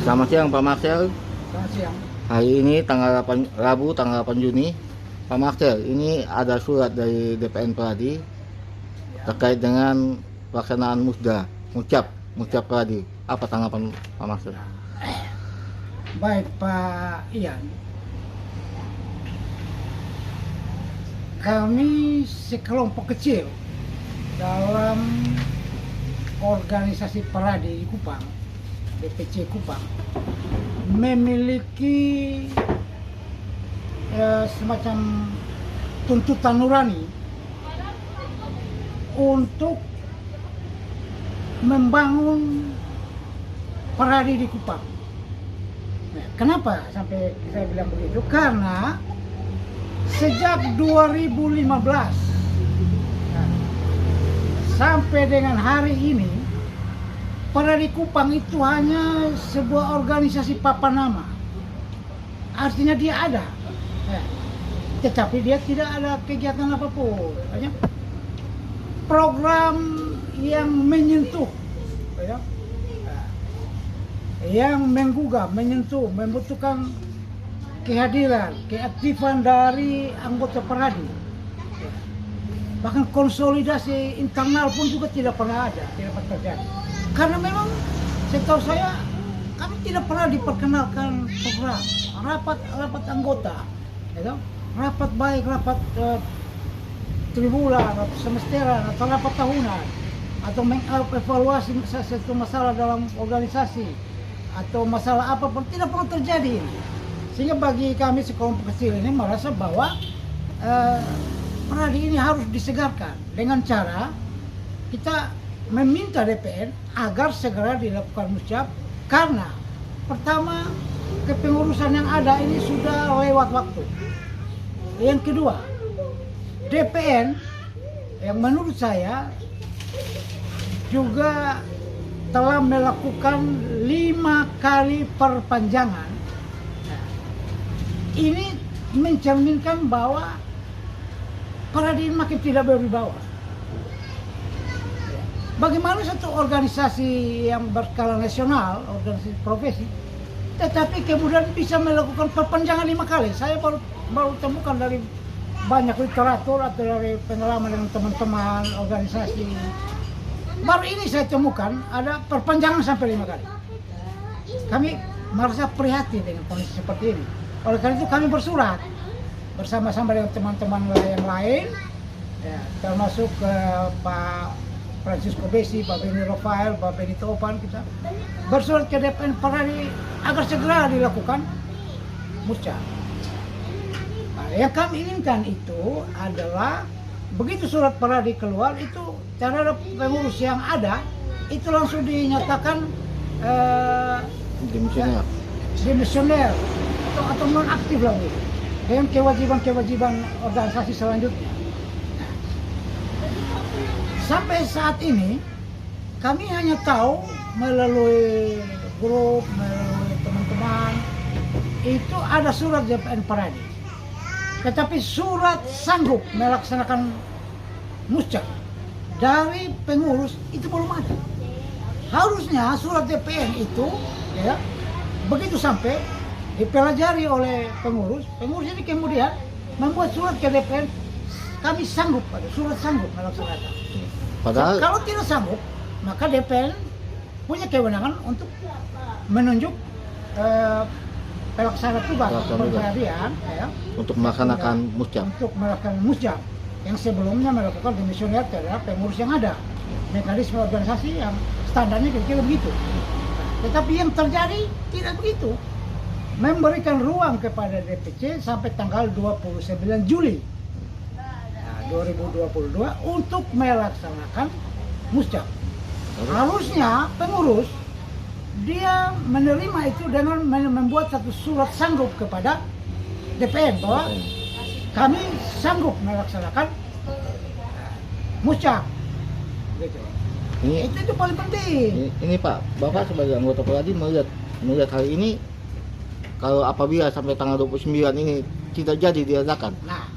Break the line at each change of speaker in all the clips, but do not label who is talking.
Selamat siang Pak Marcel.
Selamat siang.
Hari ini Rabu tanggal 8 Juni. Pak Marcel, ini ada surat dari DPN Peradi terkait dengan pelaksanaan Musjab Peradi. Apa tanggapan Pak Marcel?
Baik Pak Ian, kami sekelompok kecil dalam organisasi Peradi di Kupang, DPC Kupang, memiliki semacam tuntutan nurani untuk membangun Peradi di Kupang. Nah, kenapa sampai saya bilang begitu? Karena sejak 2015 sampai dengan hari ini, Peradi Kupang itu hanya sebuah organisasi papan nama. Artinya dia ada, tetapi dia tidak ada kegiatan apapun. Hanya program yang menyentuh, yang menggugah, menyentuh, membutuhkan kehadiran, keaktifan dari anggota Peradi. Bahkan konsolidasi internal pun juga tidak pernah ada, tidak pernah terjadi. Karena memang setahu saya kami tidak pernah diperkenalkan program rapat anggota, rapat baik, rapat tribulan atau semesteran atau rapat tahunan, atau mengevaluasi satu masalah dalam organisasi atau masalah apapun tidak pernah terjadi. Sehingga bagi kami sekelompok kecil ini merasa bahwa Peradi ini harus disegarkan dengan cara kita meminta DPN agar segera dilakukan musjab, karena pertama, kepengurusan yang ada ini sudah lewat waktu. Yang kedua, DPN yang menurut saya juga telah melakukan 5 kali perpanjangan. Ini mencerminkan bahwa Peradi makin tidak berwibawa. Bagaimana satu organisasi yang berskala nasional, organisasi profesi, tetapi kemudian bisa melakukan perpanjangan 5 kali. Saya baru temukan dari banyak literatur atau dari pengalaman dengan teman-teman organisasi. Baru ini saya temukan ada perpanjangan sampai 5 kali. Kami merasa prihatin dengan kondisi seperti ini. Oleh karena itu kami bersurat bersama-sama dengan teman-teman yang lain, termasuk Pak Francisco Besi, Pak Beni Rafael, Pak Beni Topan, kita bersurat ke DPN Peradi agar segera dilakukan musjab. Nah, yang kami inginkan itu adalah begitu surat Peradi keluar itu terhadap pengurus yang ada itu langsung dinyatakan dimisioner atau nonaktif lagi dengan kewajiban organisasi selanjutnya. Sampai saat ini kami hanya tahu melalui grup, melalui teman-teman itu ada surat DPN Peradi, tetapi surat sanggup melaksanakan musjab dari pengurus itu belum ada. Harusnya surat DPN itu begitu sampai dipelajari oleh pengurus ini kemudian membuat surat ke DPN, kami sanggup, pada surat sanggup melaksanakan.
Padahal
kalau tidak sanggup, maka DPN punya kewenangan untuk menunjuk pelaksana tugas kepribadian
untuk melaksanakan
musjab yang sebelumnya melakukan dimisioner terhadap pengurus yang ada. Mekanisme organisasi yang standarnya kira-kira begitu. Tetapi yang terjadi tidak begitu. Memberikan ruang kepada DPC sampai tanggal 29 Juli 2022 untuk melaksanakan musjab. Harusnya pengurus dia menerima itu dengan membuat satu surat sanggup kepada DPN bahwa kami sanggup melaksanakan musjab. Gitu. Itu paling penting.
Ini Pak, Bapak sebagai anggota Peradi melihat hari ini, kalau apabila sampai tanggal 29 ini tidak jadi diadakan.
Nah,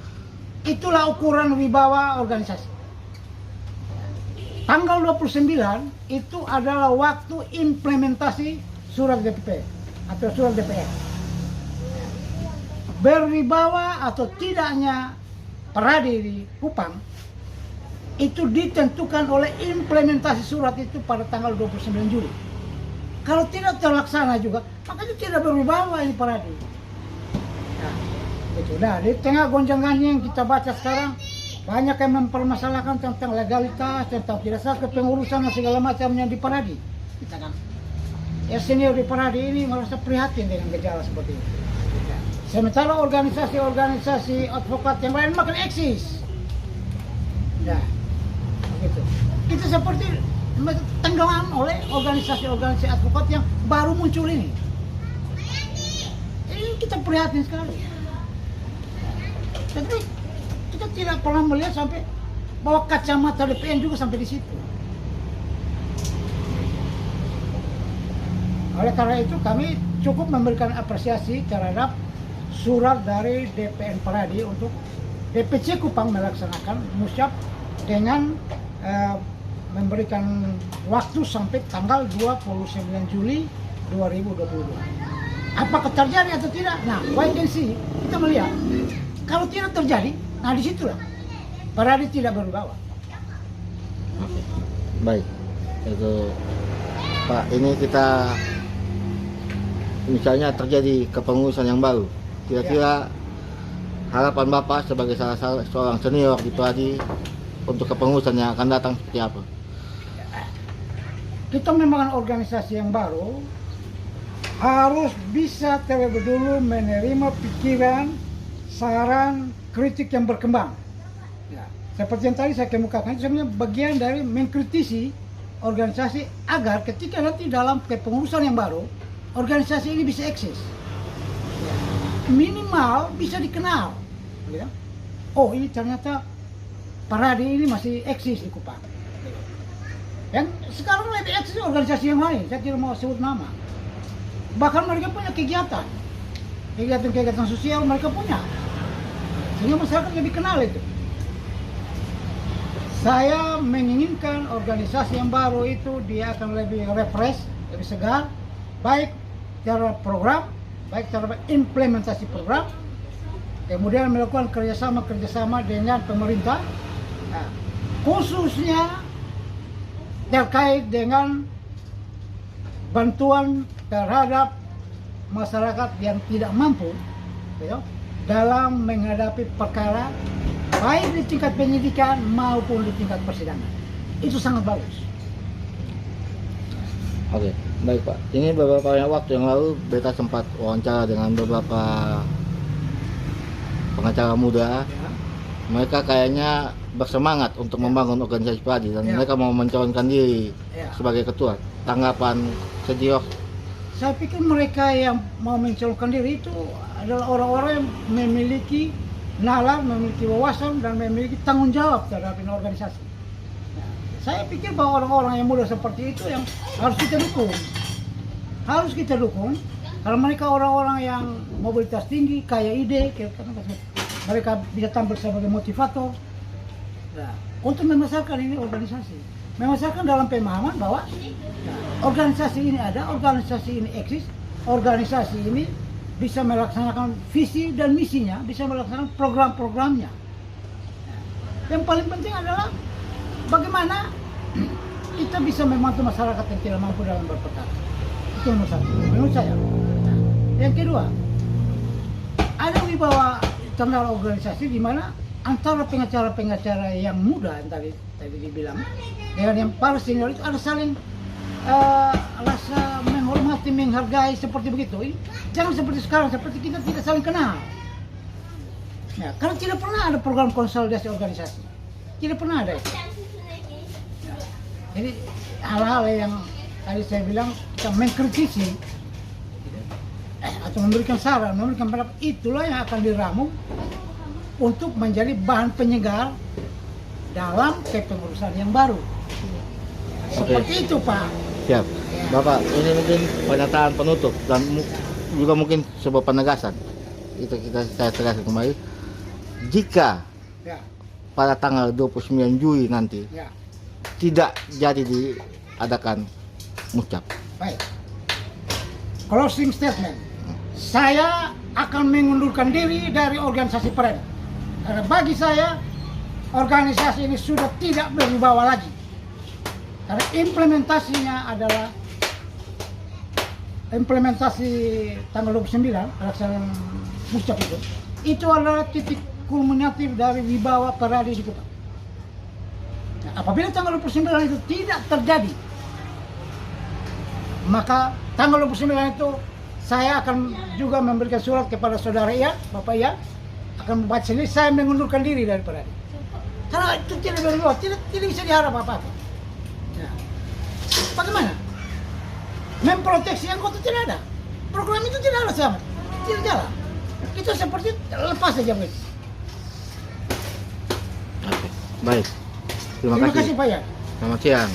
itulah ukuran wibawa organisasi. Tanggal 29 itu adalah waktu implementasi surat DPP. atau surat DPR. Berwibawa atau tidaknya Peradi di Kupang itu ditentukan oleh implementasi surat itu pada tanggal 29 Juli. Kalau tidak terlaksana juga, maka itu tidak berwibawa ini Peradi. Nah, itu. Nah, di tengah gonjang-ganjing yang kita baca sekarang, banyak yang mempermasalahkan tentang legalitas, tentang tidak sah kepengurusan dan segala macamnya di Peradi. Kita kan, ya senior di Peradi ini merasa prihatin dengan gejala seperti itu. Sementara organisasi-organisasi advokat yang lain makin eksis. Nah, begitu. Itu seperti tenggelam oleh organisasi-organisasi advokat yang baru muncul ini. Ini kita prihatin sekali. Tapi kita tidak pernah melihat sampai bahwa kacamata DPN juga sampai di situ. Oleh karena itu kami cukup memberikan apresiasi terhadap surat dari DPN Peradi untuk DPC Kupang melaksanakan musyab dengan memberikan waktu sampai tanggal 29 Juli 2022. Apakah terjadi atau tidak? Nah, wait and see. Kita melihat. Kalau tidak terjadi, nah disitulah Peradi tidak berwibawa.
Baik, itu Pak, ini kita misalnya terjadi kepengurusan yang baru. Kira-kira harapan Bapak sebagai salah seorang senior di Peradi untuk kepengurusan yang akan datang seperti apa?
Kita memang organisasi yang baru, harus bisa terlebih dulu menerima pikiran, saran, kritik yang berkembang. Ya, seperti yang tadi saya kemukakan, itu sebenarnya bagian dari mengkritisi organisasi agar ketika nanti dalam kepengurusan yang baru, organisasi ini bisa eksis. Ya, minimal bisa dikenal. Ya. Oh, ini ternyata Peradi ini masih eksis di Kupang. Dan sekarang lebih eksis organisasi yang lain, saya tidak mau sebut nama. Bahkan mereka punya kegiatan sosial mereka punya. Sehingga masyarakat lebih kenal itu. Saya menginginkan organisasi yang baru itu dia akan lebih refresh, lebih segar, baik cara program, baik cara implementasi program, kemudian melakukan kerjasama dengan pemerintah, nah, khususnya terkait dengan bantuan terhadap masyarakat yang tidak mampu ya, dalam menghadapi perkara baik di tingkat penyidikan maupun di tingkat persidangan. Itu sangat bagus.
Oke, baik Pak. Ini beberapa waktu yang lalu beta sempat wawancara dengan beberapa pengacara muda.
Ya.
Mereka kayaknya bersemangat untuk membangun organisasi Peradi dan
Ya.
mereka mau mencalonkan diri
Ya.
sebagai ketua. Tanggapan sejauh
Saya pikir mereka yang mau mencalonkan diri itu adalah orang-orang yang memiliki nalar, memiliki wawasan, dan memiliki tanggung jawab terhadap organisasi. Nah, saya pikir bahwa orang-orang yang muda seperti itu yang harus kita dukung. Harus kita dukung, karena mereka orang-orang yang mobilitas tinggi, kaya ide, mereka bisa tampil sebagai motivator. Nah, untuk membesarkan ini organisasi. Membesarkan dalam pemahaman bahwa organisasi ini ada, organisasi ini eksis, organisasi ini bisa melaksanakan visi dan misinya, bisa melaksanakan program-programnya. Yang paling penting adalah bagaimana kita bisa membantu masyarakat yang tidak mampu dalam berperkara. Itu nomor satu, menurut saya. Nah, yang kedua, ada wibawa internal organisasi di mana antara pengacara-pengacara yang muda yang tadi dibilang dengan yang para senior itu ada saling rasa menghormati, menghargai seperti begitu. Jangan seperti sekarang, seperti kita tidak saling kenal. Ya, karena tidak pernah ada program konsolidasi organisasi, tidak pernah ada itu. Ya, jadi hal-hal yang tadi saya bilang kita mengkritisi atau memberikan saran, memberikan pendapat, itulah yang akan diramu untuk menjadi bahan penyegar dalam kepengurusan yang baru. Seperti itu Pak.
siap. Bapak, ini mungkin pernyataan penutup dan juga mungkin sebuah penegasan. Itu saya tegaskan kembali. Jika
Ya,
pada tanggal 29 Juli nanti
ya,
tidak jadi diadakan musyab,
baik. closing statement. Saya akan mengundurkan diri dari organisasi Pradi. Karena bagi saya, organisasi ini sudah tidak berwibawa lagi. Karena implementasinya adalah implementasi tanggal 29 pelaksanaan Muscap itu adalah titik kulminatif dari wibawa Pradi di Kupang. Nah, apabila tanggal 29 itu tidak terjadi, maka tanggal 29 itu saya akan juga memberikan surat kepada saudara Ian, Bapak Ian, akan membaca sendiri, saya mengundurkan diri dari Pradi. Karena itu tidak berwibawa, tidak bisa diharap apa-apa. Nah, bagaimana? Memproteksi anggota tidak ada, program itu tidak ada sama, tidak jalan. Itu seperti lepas saja begitu.
Oke. Baik. Terima
Terima
kasih.
kasih Pak Ian.
Selamat siang.